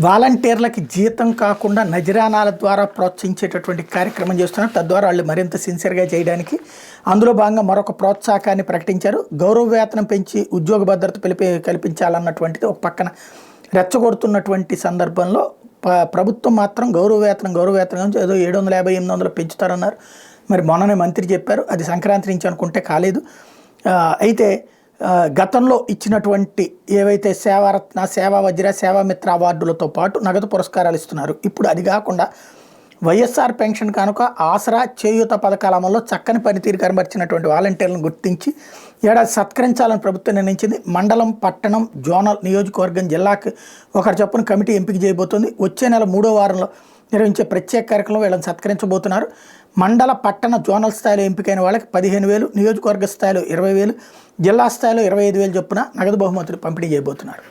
వాలంటీర్లకి జీతం కాకుండా నజరానాల ద్వారా ప్రోత్సహించేటటువంటి కార్యక్రమం చేస్తున్నారు. తద్వారా వాళ్ళు మరింత సిన్సియర్గా చేయడానికి అందులో భాగంగా మరొక ప్రోత్సాహకాన్ని ప్రకటించారు. గౌరవ వేతనం పెంచి ఉద్యోగ భద్రత కల్పించాలన్నటువంటిది ఒక పక్కన రెచ్చగొడుతున్నటువంటి సందర్భంలో ప్రభుత్వం మాత్రం గౌరవ వేతనం ఏదో 750 800 పెంచుతారన్నారు. మరి మొన్ననే మంత్రి చెప్పారు, అది సంక్రాంతి నుంచి అనుకుంటే కాలేదు. అయితే గతంలో ఇచ్చినటువంటి ఏవైతే సేవారత్న, సేవా వజ్ర, సేవామిత్ర అవార్డులతో పాటు నగదు పురస్కారాలు ఇస్తున్నారు. ఇప్పుడు అది కాకుండా వైఎస్ఆర్ పెన్షన్ కానుక, ఆసరా, చేయూత పథకాల అమల్లో చక్కని పనితీరు కనబరిచినటువంటి వాలంటీర్లను గుర్తించి ఏడాది సత్కరించాలని ప్రభుత్వం నిర్ణయించింది. మండలం, పట్టణం, జోనల్, నియోజకవర్గం, జిల్లాకు ఒకరి చొప్పున కమిటీ ఎంపిక చేయబోతోంది. వచ్చే నెల 3వ వారంలో నిర్వహించే ప్రత్యేక కార్యక్రమంలో వీళ్ళని సత్కరించబోతున్నారు. మండల, పట్టణ, జోనల్ స్థాయిలో ఎంపికైన వాళ్ళకి 15,000, నియోజకవర్గ స్థాయిలో 20,000, జిల్లా స్థాయిలో 25,000 చొప్పున నగదు బహుమతులు పంపిణీ చేయబోతున్నారు.